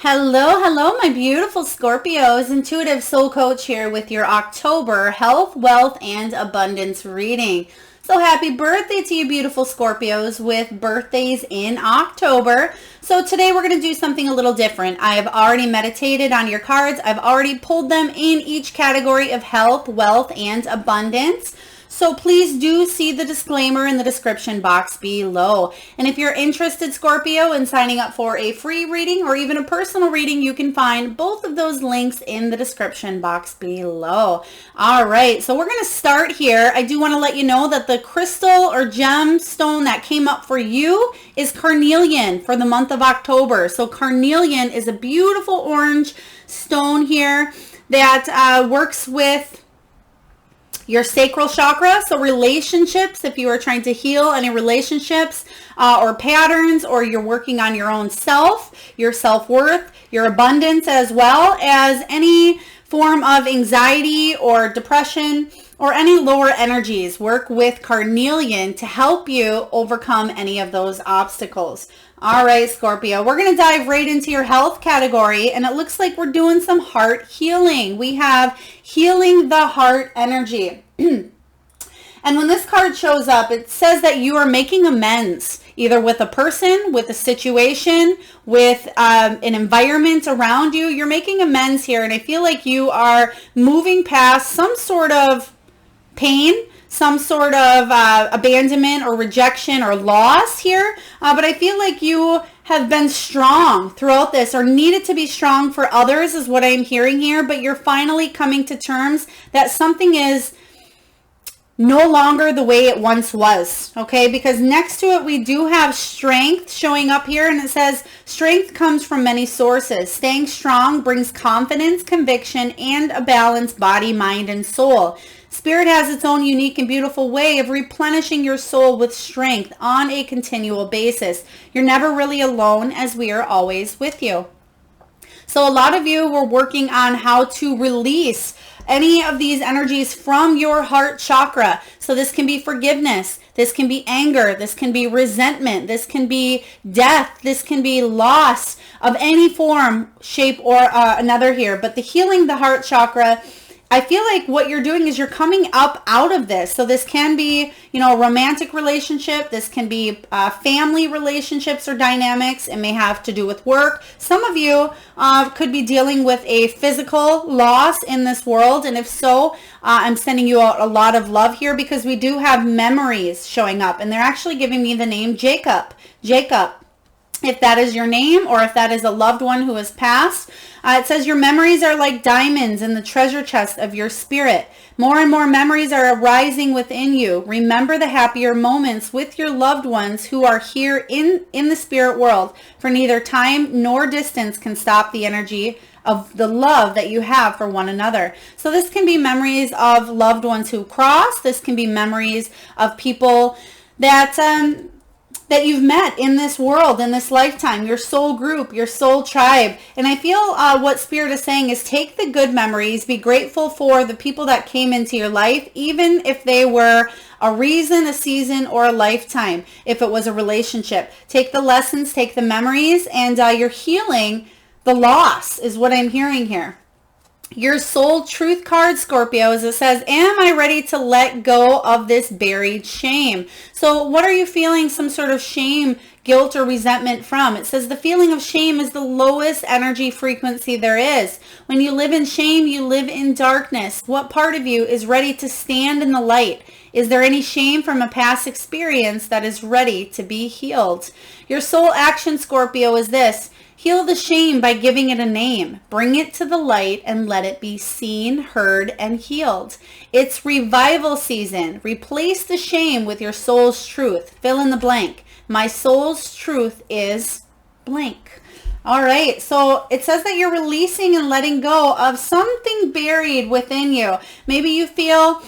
Hello, my beautiful Scorpios. Intuitive Soul Coach here with your October health, wealth, and abundance reading. So happy birthday to you beautiful Scorpios with birthdays in October. So today we're going to do something a little different. I have already meditated on your cards. I've already pulled them in each category of health, wealth, and abundance. So please do see the disclaimer in the description box below. And if you're interested, Scorpio, in signing up for a free reading or even a personal reading, you can find both of those links in the description box below. All right, so we're going to start here. I do want to let you know that the crystal or gemstone that came up for you is Carnelian for the month of October. So Carnelian is a beautiful orange stone here that works with your sacral chakra. So relationships, if you are trying to heal any relationships or patterns, or you're working on your own self, your self-worth, your abundance, as well as any form of anxiety or depression or any lower energies, work with Carnelian to help you overcome any of those obstacles. All right, Scorpio, we're going to dive right into your health category, and it looks like we're doing some heart healing. We have healing the heart energy. And when this card shows up, it says that you are making amends, either with a person, with a situation, with an environment around you. You're making amends here, and I feel like you are moving past some sort of pain, some sort of abandonment or rejection or loss here. But I feel like you have been strong throughout this, or needed to be strong for others is what I'm hearing here. But you're finally coming to terms that something is no longer the way it once was, okay? Because next to it, we do have strength showing up here, and it says strength comes from many sources. Staying strong brings confidence, conviction, and a balanced body, mind, and soul. Spirit has its own unique and beautiful way of replenishing your soul with strength on a continual basis. You're never really alone, as we are always with you. So a lot of you were working on how to release any of these energies from your heart chakra. So this can be forgiveness, this can be anger, this can be resentment, this can be death, this can be loss of any form, shape, or another here. But the healing the heart chakra, I feel like what you're doing is you're coming up out of this. So this can be, a romantic relationship. This can be family relationships or dynamics. It may have to do with work. Some of you could be dealing with a physical loss in this world. And if so, I'm sending you out a lot of love here, because we do have memories showing up. And they're actually giving me the name Jacob. If that is your name, or if that is a loved one who has passed. It says your memories are like diamonds in the treasure chest of your spirit. More and more memories are arising within you. Remember the happier moments with your loved ones who are here in the spirit world, for neither time nor distance can stop the energy of the love that you have for one another. So this can be memories of loved ones who cross. This can be memories of people that you've met in this world, in this lifetime, your soul group, your soul tribe. And I feel what Spirit is saying is take the good memories, be grateful for the people that came into your life, even if they were a reason, a season, or a lifetime. If it was a relationship, take the lessons, take the memories, and you're healing the loss is what I'm hearing here. Your soul truth card, Scorpio, as it says, am I ready to let go of this buried shame? So what are you feeling some sort of shame, guilt, or resentment from? It says the feeling of shame is the lowest energy frequency there is. When you live in shame, you live in darkness. What part of you is ready to stand in the light? Is there any shame from a past experience that is ready to be healed? Your soul action, Scorpio, is this. Heal the shame by giving it a name. Bring it to the light and let it be seen, heard, and healed. It's revival season. Replace the shame with your soul's truth. Fill in the blank. My soul's truth is blank. All right, so it says that you're releasing and letting go of something buried within you. Maybe you feel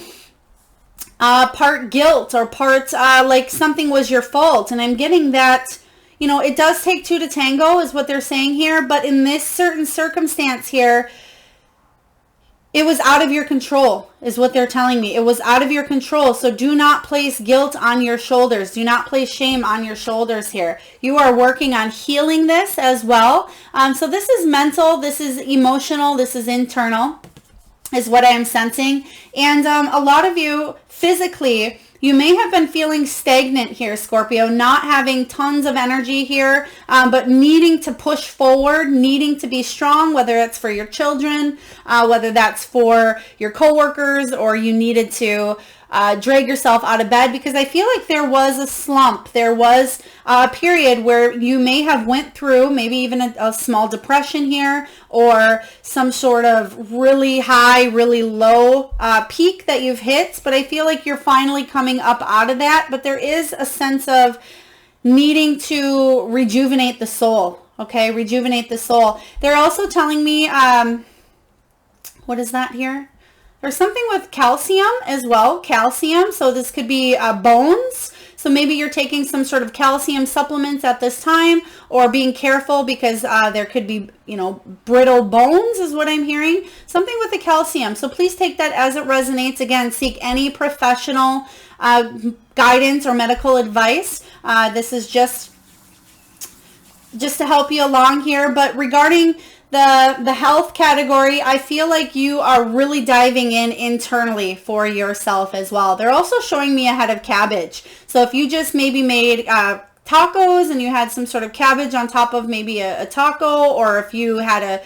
part guilt or part like something was your fault. And I'm getting that, it does take two to tango is what they're saying here. But in this certain circumstance here, It was out of your control, is what they're telling me. It was out of your control. So do not place guilt on your shoulders. Do not place shame on your shoulders here. You are working on healing this as well. So this is mental, this is emotional, this is internal, is what I am sensing. And a lot of you physically, you may have been feeling stagnant here, Scorpio, not having tons of energy here, but needing to push forward, needing to be strong, whether it's for your children, whether that's for your coworkers, or you needed to drag yourself out of bed, because I feel like there was a slump. There was a period where you may have went through maybe even a small depression here, or some sort of really high, really low peak that you've hit. But I feel like you're finally coming up out of that. But there is a sense of needing to rejuvenate the soul. Okay, rejuvenate the soul. They're also telling me, what is that here? There's something with calcium as well, calcium. So this could be bones. So maybe you're taking some sort of calcium supplements at this time, or being careful because there could be, brittle bones is what I'm hearing. Something with the calcium. So please take that as it resonates. Again, seek any professional guidance or medical advice. This is just to help you along here. But regarding the health category, I feel like you are really diving in internally for yourself as well. They're also showing me a head of cabbage. So if you just maybe made tacos and you had some sort of cabbage on top of maybe a taco, or if you had a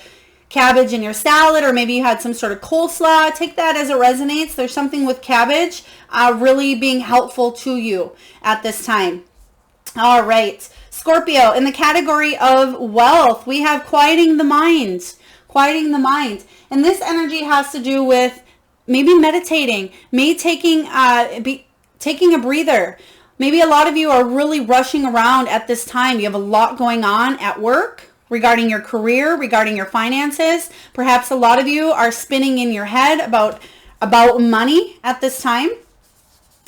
cabbage in your salad, or maybe you had some sort of coleslaw, take that as it resonates. There's something with cabbage really being helpful to you at this time. All right. Scorpio, in the category of wealth, we have quieting the mind, quieting the mind. And this energy has to do with maybe meditating, maybe taking a breather. Maybe a lot of you are really rushing around at this time. You have a lot going on at work regarding your career, regarding your finances. Perhaps a lot of you are spinning in your head about money at this time.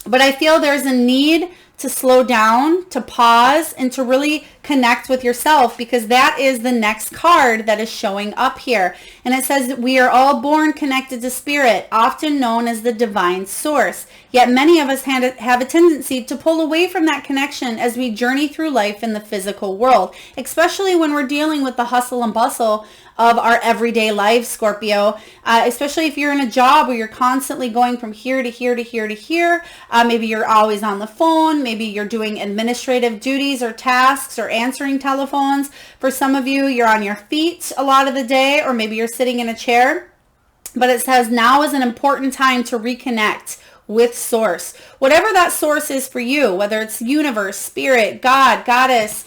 But I feel there's a need to slow down, to pause, and to really connect with yourself, because that is the next card that is showing up here. And it says that we are all born connected to spirit, often known as the divine source. Yet many of us have a tendency to pull away from that connection as we journey through life in the physical world, especially when we're dealing with the hustle and bustle of our everyday life, Scorpio, especially if you're in a job where you're constantly going from here to here to here to here. Maybe you're always on the phone. Maybe you're doing administrative duties or tasks or answering telephones. For some of you, you're on your feet a lot of the day, or maybe you're sitting in a chair. But it says now is an important time to reconnect with source. Whatever that source is for you, whether it's universe, spirit, God, goddess,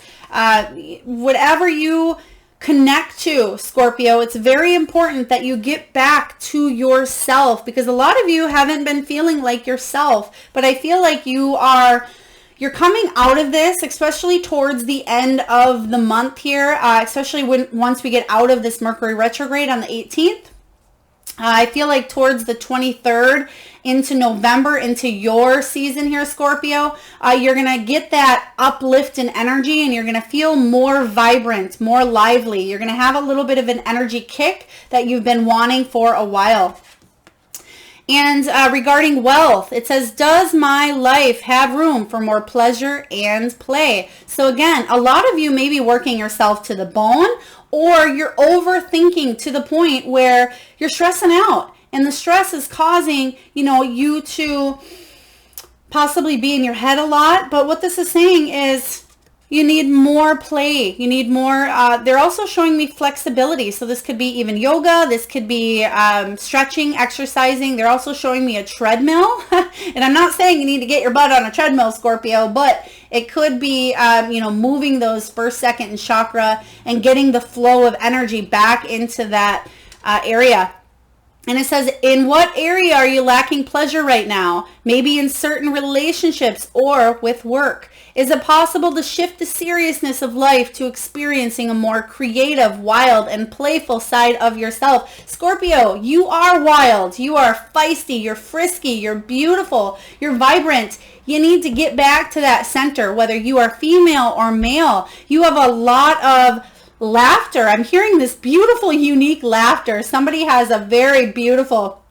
whatever you connect to, Scorpio, it's very important that you get back to yourself, because a lot of you haven't been feeling like yourself. But I feel like you're coming out of this, especially towards the end of the month here, especially once we get out of this Mercury retrograde on the 18th. I feel like towards the 23rd into November, into your season here, Scorpio, you're going to get that uplift in energy, and you're going to feel more vibrant, more lively. You're going to have a little bit of an energy kick that you've been wanting for a while. And regarding wealth, it says, does my life have room for more pleasure and play? So again, a lot of you may be working yourself to the bone, or you're overthinking to the point where you're stressing out, and the stress is causing, you to possibly be in your head a lot. But what this is saying is you need more play. You need more. They're also showing me flexibility. So this could be even yoga. This could be stretching, exercising. They're also showing me a treadmill. And I'm not saying you need to get your butt on a treadmill, Scorpio, but it could be, moving those first, second, and chakra and getting the flow of energy back into that area. And it says, in what area are you lacking pleasure right now? Maybe in certain relationships or with work. Is it possible to shift the seriousness of life to experiencing a more creative, wild, and playful side of yourself? Scorpio, you are wild. You are feisty. You're frisky. You're beautiful. You're vibrant. You need to get back to that center, whether you are female or male. You have a lot of laughter. I'm hearing this beautiful, unique laughter. Somebody has a very beautiful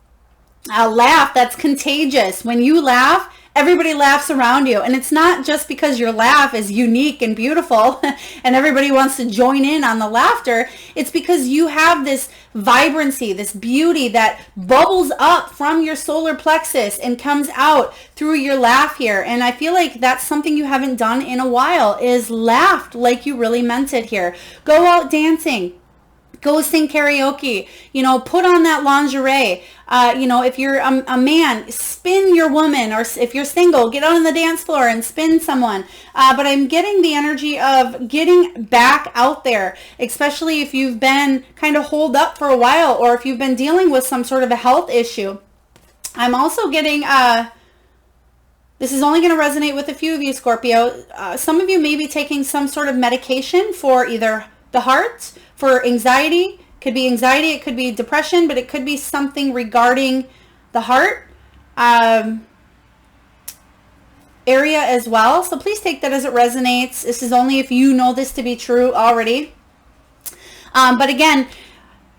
laugh that's contagious. When you laugh, everybody laughs around you. And it's not just because your laugh is unique and beautiful and everybody wants to join in on the laughter. It's because you have this vibrancy, this beauty that bubbles up from your solar plexus and comes out through your laugh here. And I feel like that's something you haven't done in a while, is laughed like you really meant it here. Go out dancing. Go sing karaoke, put on that lingerie. If you're a man, spin your woman, or if you're single, get out on the dance floor and spin someone. But I'm getting the energy of getting back out there, especially if you've been kind of holed up for a while, or if you've been dealing with some sort of a health issue. I'm also getting, this is only going to resonate with a few of you, Scorpio. Some of you may be taking some sort of medication for either the heart, for anxiety. Could be anxiety, it could be depression, but it could be something regarding the heart area as well. So please take that as it resonates. This is only if you know this to be true already. But again,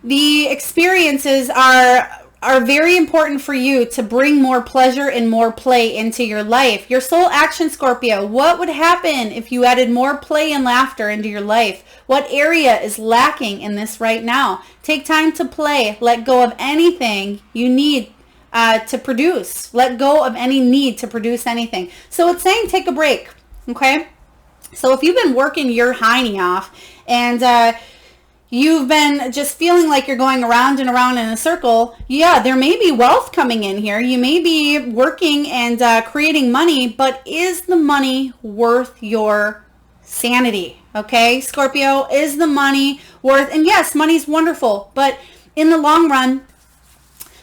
the experiences are very important for you to bring more pleasure and more play into your life. Your soul action, Scorpio. What would happen if you added more play and laughter into your life? What area is lacking in this right now? Take time to play. Let go of anything you need to produce. Let go of any need to produce anything. So it's saying take a break, okay? So if you've been working your hiney off and you've been just feeling like you're going around and around in a circle, yeah, there may be wealth coming in here. You may be working and creating money, but is the money worth your sanity? Okay, Scorpio, is the money worth, and yes, money's wonderful, but in the long run,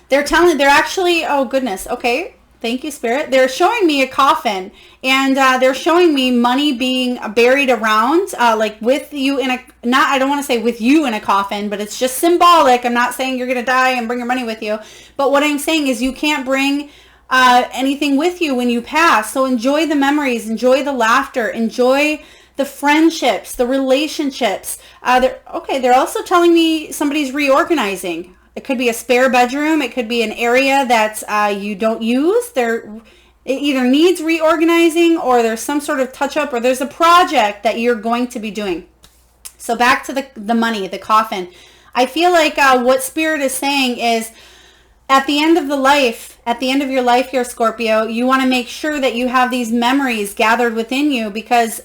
they're actually, oh goodness, okay, thank you, Spirit. They're showing me a coffin, and they're showing me money being buried around, like with you in a, I don't want to say with you in a coffin, but it's just symbolic. I'm not saying you're going to die and bring your money with you. But what I'm saying is you can't bring anything with you when you pass. So enjoy the memories, enjoy the laughter, enjoy the friendships, the relationships. They're also telling me somebody's reorganizing. It could be a spare bedroom. It could be an area that you don't use. It either needs reorganizing, or there's some sort of touch-up, or there's a project that you're going to be doing. So back to the money, the coffin. I feel like what Spirit is saying is at the end of your life here, Scorpio, you want to make sure that you have these memories gathered within you because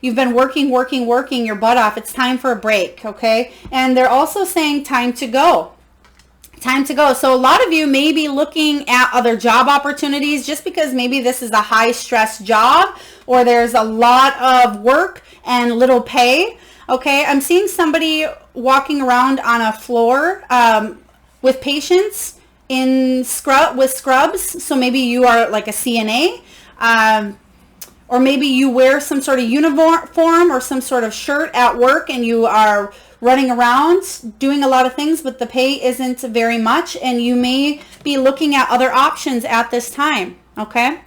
you've been working your butt off. It's time for a break, okay? And they're also saying time to go. Time to go. So a lot of you may be looking at other job opportunities just because maybe this is a high stress job or there's a lot of work and little pay. Okay, I'm seeing somebody walking around on a floor with patients with scrubs. So maybe you are like a CNA, or maybe you wear some sort of uniform or some sort of shirt at work and you are running around doing a lot of things, but the pay isn't very much, and you may be looking at other options at this time, okay?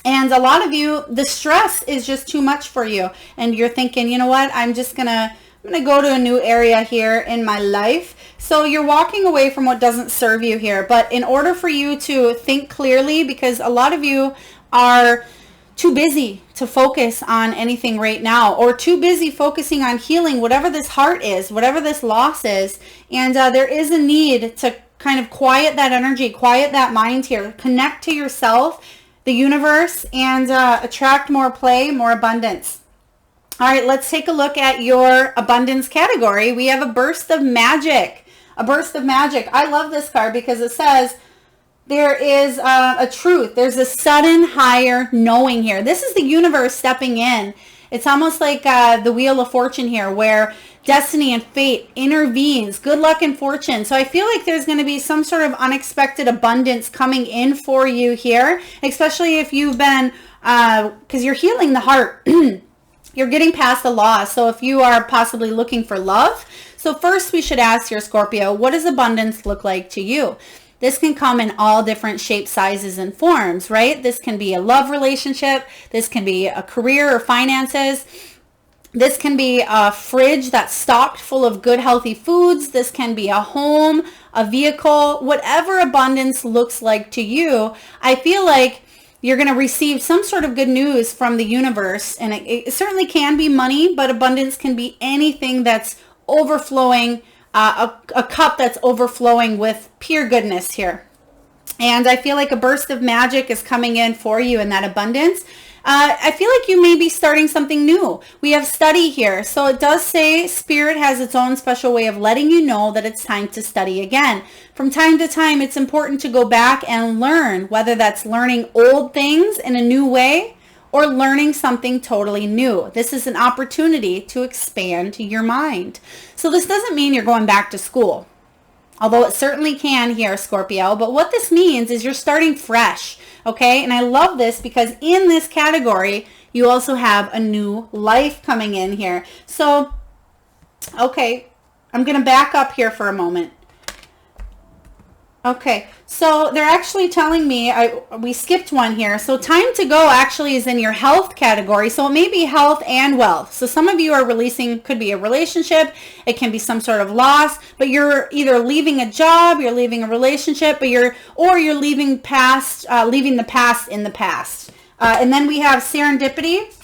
And a lot of you, the stress is just too much for you, and you're thinking, you know what, I'm gonna go to a new area here in my life. So you're walking away from what doesn't serve you here. But in order for you to think clearly, because a lot of you are too busy to focus on anything right now, or too busy focusing on healing whatever this heart is, whatever this loss is. And there is a need to kind of quiet that energy, quiet that mind here, connect to yourself, the universe, and attract more play, more abundance. All right, let's take a look at your abundance category. We have a burst of magic. A burst of magic. I love this card because it says there is a truth. There's a sudden higher knowing here. This is the universe stepping in. It's almost like the Wheel of Fortune here, where destiny and fate intervenes. Good luck and fortune. So I feel like there's going to be some sort of unexpected abundance coming in for you here, especially if you've been, because you're healing the heart. You're getting past the loss. So if you are possibly looking for love, so first we should ask your Scorpio, what does abundance look like to you? This can come in all different shapes, sizes, and forms, right? This can be a love relationship. This can be a career or finances. This can be a fridge that's stocked full of good, healthy foods. This can be a home, a vehicle, whatever abundance looks like to you. I feel like you're going to receive some sort of good news from the universe. And it certainly can be money, but abundance can be anything that's overflowing, a cup that's overflowing with pure goodness here. And I feel like a burst of magic is coming in for you in that abundance. I feel like you may be starting something new. We have study here. So it does say Spirit has its own special way of letting you know that it's time to study again. From time to time, it's important to go back and learn, whether that's learning old things in a new way or learning something totally new. This is an opportunity to expand your mind. So this doesn't mean you're going back to school, although it certainly can here, Scorpio. But what this means is you're starting fresh, okay? And I love this because in this category, you also have a new life coming in here. So, okay, I'm going to back up here for a moment. Okay, so they're actually telling me, we skipped one here. So time to go actually is in your health category. So it may be health and wealth. So some of you are releasing, could be a relationship. It can be some sort of loss, but you're either leaving a job, you're leaving a relationship, or you're leaving the past in the past. And then we have serendipity.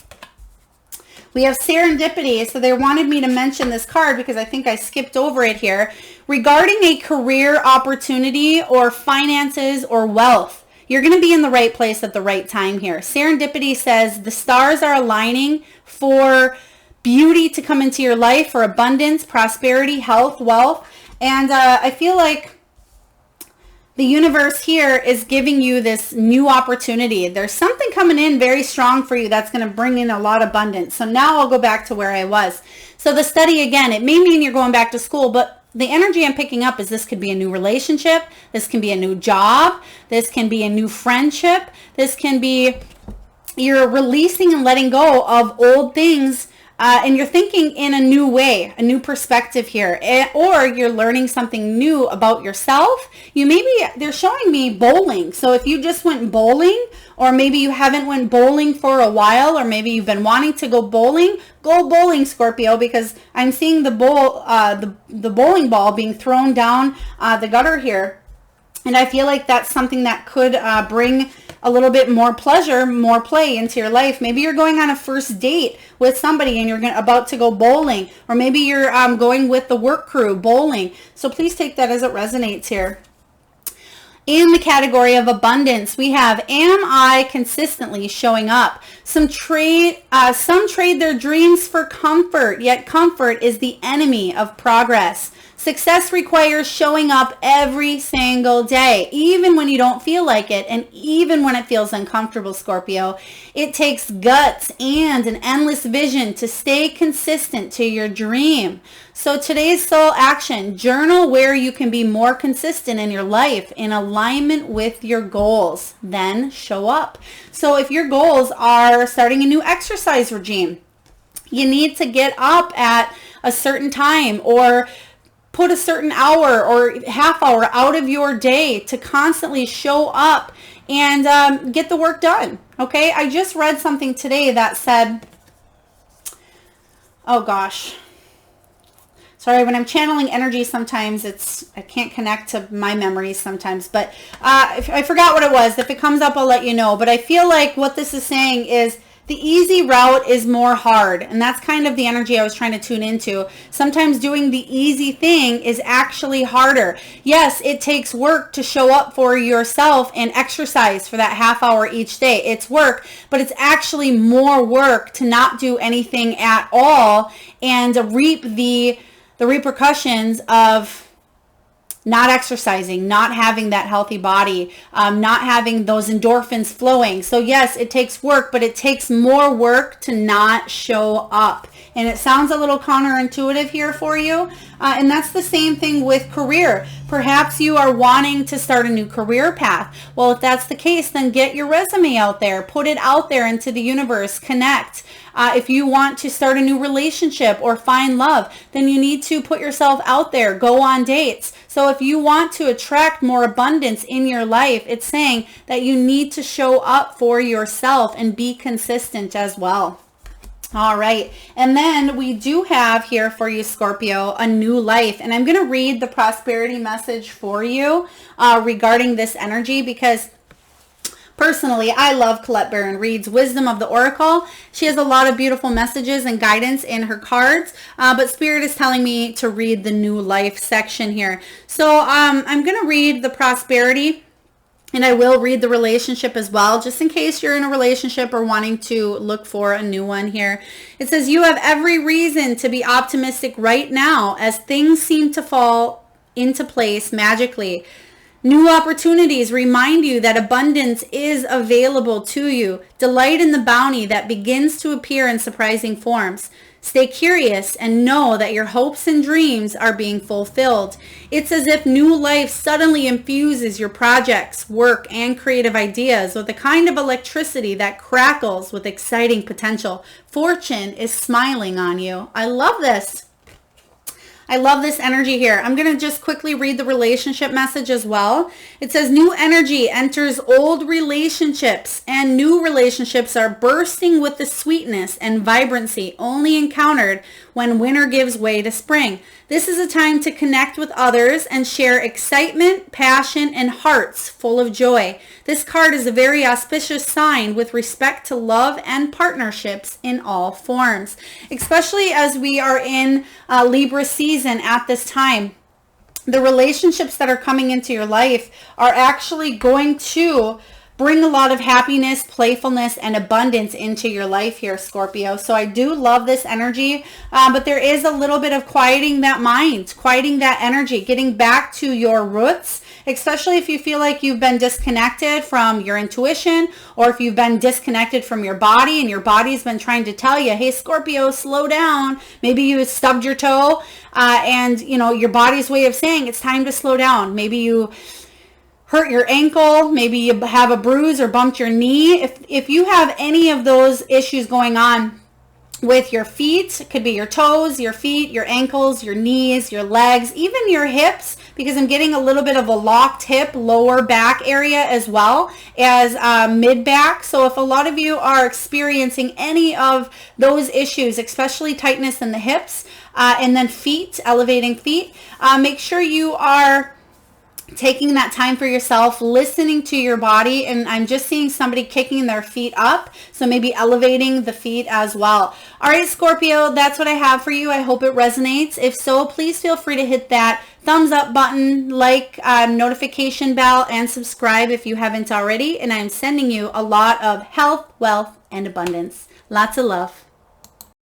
We have serendipity, so they wanted me to mention this card because I think I skipped over it here. Regarding a career opportunity or finances or wealth, you're going to be in the right place at the right time here. Serendipity says the stars are aligning for beauty to come into your life, for abundance, prosperity, health, wealth. And I feel like the universe here is giving you this new opportunity. There's something coming in very strong for you that's going to bring in a lot of abundance. So now I'll go back to where I was. So the study, again, it may mean you're going back to school, but the energy I'm picking up is this could be a new relationship. This can be a new job. This can be a new friendship. This can be you're releasing and letting go of old things. And you're thinking in a new way, a new perspective here, or you're learning something new about yourself. They're showing me bowling. So if you just went bowling, or maybe you haven't went bowling for a while, or maybe you've been wanting to go bowling, Scorpio, because I'm seeing the bowling ball being thrown down the gutter here. And I feel like that's something that could bring a little bit more pleasure, more play into your life. Maybe you're going on a first date with somebody and you're about to go bowling, or maybe you're going with the work crew bowling. So please take that as it resonates here. In the category of abundance, we have, am I consistently showing up? Some trade their dreams for comfort, yet comfort is the enemy of progress. Success requires showing up every single day, even when you don't feel like it, and even when it feels uncomfortable, Scorpio. It takes guts and an endless vision to stay consistent to your dream. So today's soul action, journal where you can be more consistent in your life in alignment with your goals. Then show up. So if your goals are starting a new exercise regime, you need to get up at a certain time, or put a certain hour or half hour out of your day to constantly show up and get the work done. Okay, I just read something today that said, oh gosh, sorry, when I'm channeling energy sometimes I can't connect to my memories sometimes, but I forgot what it was. If it comes up, I'll let you know. But I feel like what this is saying is the easy route is more hard. And that's kind of the energy I was trying to tune into. Sometimes doing the easy thing is actually harder. Yes, it takes work to show up for yourself and exercise for that half hour each day. It's work, but it's actually more work to not do anything at all and reap the repercussions of not exercising, not having that healthy body, not having those endorphins flowing. So yes, it takes work, but it takes more work to not show up. And it sounds a little counterintuitive here for you. And that's the same thing with career. Perhaps you are wanting to start a new career path. Well, if that's the case, then get your resume out there, put it out there into the universe, connect. If you want to start a new relationship or find love, then you need to put yourself out there, go on dates. So if you want to attract more abundance in your life, it's saying that you need to show up for yourself and be consistent as well. All right. And then we do have here for you, Scorpio, a new life. And I'm going to read the prosperity message for you regarding this energy, because personally, I love Colette Baron Reid's Wisdom of the Oracle. She has a lot of beautiful messages and guidance in her cards, but Spirit is telling me to read the new life section here. So I'm going to read the prosperity, and I will read the relationship as well, just in case you're in a relationship or wanting to look for a new one here. It says, you have every reason to be optimistic right now as things seem to fall into place magically. New opportunities remind you that abundance is available to you. Delight in the bounty that begins to appear in surprising forms. Stay curious and know that your hopes and dreams are being fulfilled. It's as if new life suddenly infuses your projects, work, and creative ideas with a kind of electricity that crackles with exciting potential. Fortune is smiling on you. I love this. I love this energy here. I'm going to just quickly read the relationship message as well. It says, new energy enters old relationships, and new relationships are bursting with the sweetness and vibrancy only encountered when winter gives way to spring. This is a time to connect with others and share excitement, passion, and hearts full of joy. This card is a very auspicious sign with respect to love and partnerships in all forms, especially as we are in Libra season at this time. The relationships that are coming into your life are actually going to bring a lot of happiness, playfulness, and abundance into your life here, Scorpio. So I do love this energy, but there is a little bit of quieting that mind, quieting that energy, getting back to your roots, especially if you feel like you've been disconnected from your intuition, or if you've been disconnected from your body and your body's been trying to tell you, hey, Scorpio, slow down. Maybe you stubbed your toe and, you know, your body's way of saying it's time to slow down. Maybe you hurt your ankle, maybe you have a bruise or bumped your knee. If you have any of those issues going on with your feet, it could be your toes, your feet, your ankles, your knees, your legs, even your hips, because I'm getting a little bit of a locked hip, lower back area as well as mid back. So if a lot of you are experiencing any of those issues, especially tightness in the hips and then feet, elevating feet, make sure you are taking that time for yourself, listening to your body. And I'm just seeing somebody kicking their feet up, so maybe elevating the feet as well. All right, Scorpio, that's what I have for you. I hope it resonates. If so, please feel free to hit that thumbs up button, like, notification bell, and subscribe if you haven't already. And I'm sending you a lot of health, wealth, and abundance. Lots of love.